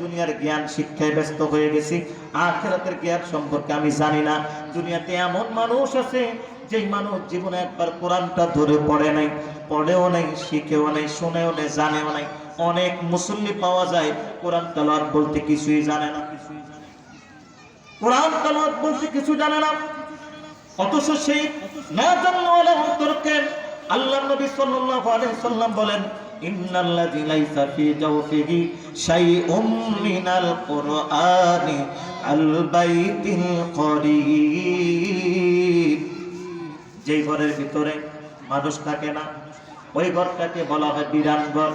দুনিয়ার জ্ঞান শিক্ষায় ব্যস্ত হয়ে গেছি, আখিরাতের জ্ঞান সম্পর্কে আমি জানি না। দুনিয়াতে এমন মানুষ আছে যেই মানুষ জীবনে একবার কোরআনটা ধরে পড়ে নাই, পড়েও নাই, শিখেও নাই, শুনেও নাই, জানেও নাই। অনেক মুসল্লি পাওয়া যায় কোরআন তেলাওয়াত বলতে কিছুই জানে না, কোরআন তেলাওয়াত বলতে কিছু জানে না। অথচ সেই না জানাওয়ালা অন্তরকে আল্লাহর নবী সাল্লাল্লাহু আলাইহি সাল্লাম বলেন, ইন্নাল্লাযী লাইসা ফী জাওফিহি শাইউম মিনাল কুরআনি আল বাইতিল করিম। যেই ঘরের ভিতরে মানুষ থাকে না, ওই ঘরটাকে বলা হয় বিরান ঘর,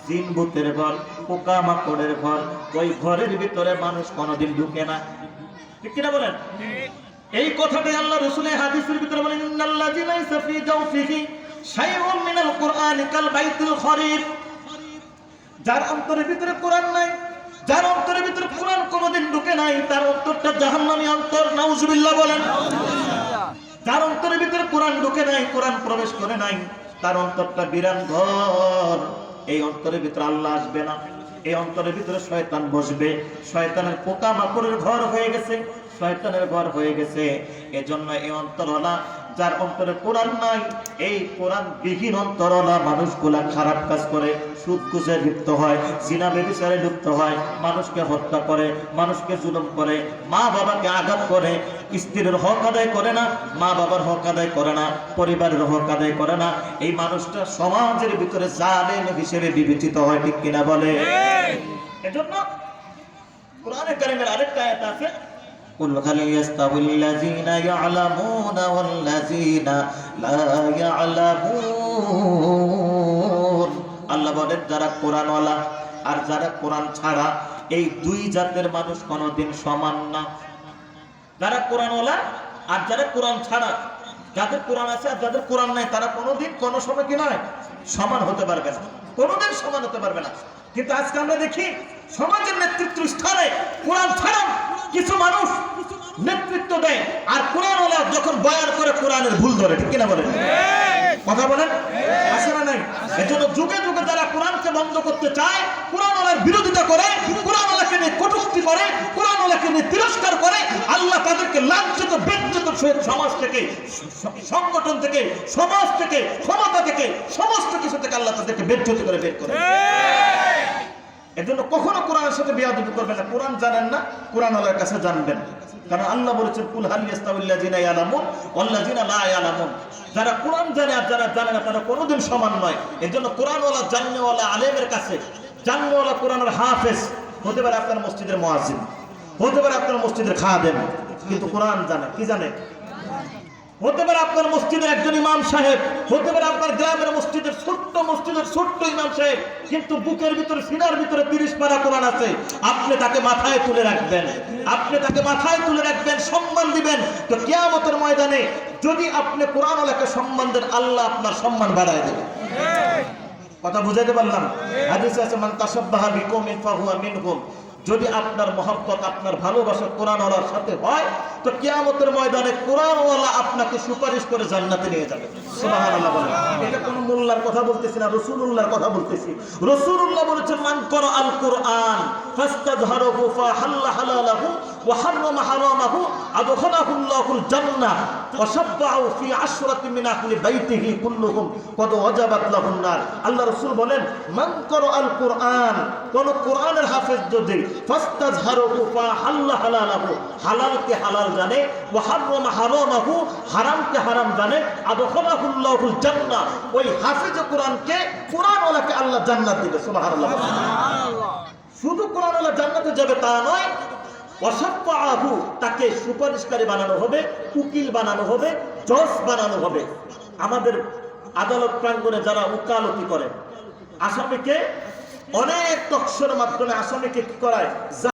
জিন ভূতের ঘর, পোকা মাকড়ের ঘর। ওই ঘরের ভিতরে মানুষ কোনোদিন ঢুকে না, ঠিক কিনা বলেন? এই কথাটাই আল্লাহ রাসূলের হাদিসের ভিতরে বলেন, ইন্নাল্লাযী লাইসা ফী জাওফিহি শাইউম মিনাল কুরআনি কাল বাইতুল করিম। যার অন্তরের ভিতরে কোরআন নাই, যার অন্তরের ভিতরে কোরআন কোনোদিন ঢুকে নাই, তার অন্তরটা জাহান্নামী অন্তর। নাউজুবিল্লাহ বলেন। যার অন্তরের ভিতরে কোরআন ঢুকে নাই, কোরআন প্রবেশ করে নাই, তার অন্তরটা বিরান ঘর। এই অন্তরের ভিতরে আল্লাহ আসবে না, এই অন্তরের ভিতরে শয়তান বসবে। শয়তানের পোকা মাকড়ের ঘর হয়ে গেছে, শয়তানের ঘর হয়ে গেছে। এজন্য এই অন্তরওয়ালা, যার অন্তরে কোরআন নাই, এই কোরআন বিহীন অন্তরওয়ালা মানুষগুলা খারাপ কাজ করে, সুদ ঘুষে লিপ্ত হয়, জিনা ব্যভিচারে লিপ্ত হয়, মানুষকে হত্যা করে, মানুষকে জুলুম করে, মা বাবাকে আঘাত করে, স্ত্রীর হক আদায় করে না, মা বাবার হক আদায় করে না, পরিবারের হক আদায় করে না। এই মানুষটা সমাজের ভিতরে জালেম হিসেবে বিবেচিত হয়, ঠিক কিনা বলে? এজন্য কোরআনে কারীমের আরেকটা আয়াত আছে, কুল হাল ইয়াস্তাবিল্লাযীনা ইয়ালামুনা ওয়াল্লাযীনা লা ইয়ালামুন। আল্লাহ বলেন, যারা কোরআনওয়ালা আর যারা কোরআন ছাড়া, এই দুই জাতের মানুষ কোনোদিন সমান না। যারা কোরআনওয়ালা আর যারা কোরআন ছাড়া, যাদের কোরআন আছে আর যাদের কোরআন নাই, তারা কোনোদিন কোনো সময় কি নয়, সমান হতে পারবে না, কোনোদিন সমান হতে পারবে না। কিন্তু আজকে আমরা দেখি সমাজের নেতৃত্ব স্থানে কোরআন ছাড়া কিছু মানুষ নেতৃত্ব দেয়, আর কোরআনওয়ালা যখন বয়ান করে কোরআনের ভুল ধরে, ঠিক কিনা বলেন? কথা বলেন, আছে না নাই? এজন্য যুগে যুগে যারা কোরআনকে বন্ধ করতে চায়, কোরআনওয়ালার বিরোধিতা করে, কোরআনওয়ালাকে নিয়ে কটূক্তি করে, কোরআনওয়ালাকে নিয়ে তিরস্কার করে, আল্লাহ তাদেরকে লাঞ্ছিত বেজ্জিত সমাজ থেকে, সংগঠন থেকে, সমাজ থেকে, ক্ষমতা থেকে, সমস্ত কিছু থেকে আল্লাহ তাদেরকে বেজ্জিত করে বের করে। এজন্য কখনো কোরআনের সাথে বেয়াদবি করবেন না। কোরআন জানেন না, কোরআনওয়ালার কাছে জানবেন। কারণ আল্লাহ বলেছেন, কুল হাল ইয়াস্তাবিল্লাযীনা ইয়ালামুন ওয়াল্লাযীনা লা ইয়ালামুন। যারা কোরআন জানে আর যারা জানে না, তারা কোনোদিন সমান নয়। এজন্য কোরআনওয়ালা, জাননেওয়ালা আলেমের কাছে, জাননেওয়ালা কোরআনের হাফেজ হতে পারে আপনার মসজিদের মুয়াজ্জিন, হতে পারে আপনার মসজিদের খাদেম, কিন্তু কোরআন জানে কি জানে? হতে পারে আপনার মসজিদের একজন ইমাম সাহেব, হতে পারে আপনার গ্রামের মসজিদের ছোট্ট ইমাম সাহেব, কিন্তু বুকের ভিতরে, সিনার ভিতরে 30 পারা কোরআন আছে। আপনি তাকে মাথায় তুলে রাখবেন, আপনি তাকে মাথায় তুলে রাখবেন, সম্মান দিবেন। তো কিয়ামতের ময়দানে যদি আপনি কোরআনওয়ালাকে সম্মান দেন, আল্লাহ আপনার সম্মান বাড়ায় দেবেন। কথা বুঝাইতে পারলাম? হাদিসে আছে, মান তাশাব্বাহা বিকওমিন ফাহুয়া মিনহুম। যদি আপনার মহব্বত, আপনার ভালোবাসা কোরআনওয়ালার সাথে হয়, তো কিয়ামতের ময়দানে কোরআনওয়ালা আপনাকে সুপারিশ করে জান্নাতে নিয়ে যাবে। সুবহানাল্লাহ বলেন। এটা কোন মোল্লার কথা বলতেছি না, রাসূলুল্লাহর কথা বলতেছি। রাসূলুল্লাহ বলেছেন, মান ক্বারাআল কুরআন ফাস্তাযহারাহু ফাহাল্লা হালালাহু ওয়া হাররামা হারামাহু আদখালাহুল্লাহুল জান্নাহ ওয়া শাফা'উ ফি 'আশরাতি মিন আহলি বাইতিহি কুল্লুহুম ক্বাদ ওয়াজাবাত লাহুন নার। আল্লাহ রাসূল বলেন, মান ক্বারাআল কুরআন, কোন কোরআনের হাফেজ যদি ফাস্তাযহারাহু ফাহাল্লা হালালাহু, হালালকে হালাল জানে, ওয়া হাররামা হারামাহু, হারামকে হারাম জানে, আদখালাহুল্লাহুল জান্নাহ, ওই হাফেজ কোরআনকে, কোরআনওয়ালাকে আল্লাহ জান্নাত দিবে। সুবহানাল্লাহ। শুধু কোরআনওয়ালা জান্নাতে যাবে তা নয়, ওয়াশাফাআহু, তাকে সুপারিশকারী বানানো হবে, উকিল বানানো হবে, জজ বানানো হবে। আমাদের আদালত প্রাঙ্গণে যারা উকালতি করে, আসামিকে অনেক টকশোর মাধ্যমে আসামিকে কি করায়,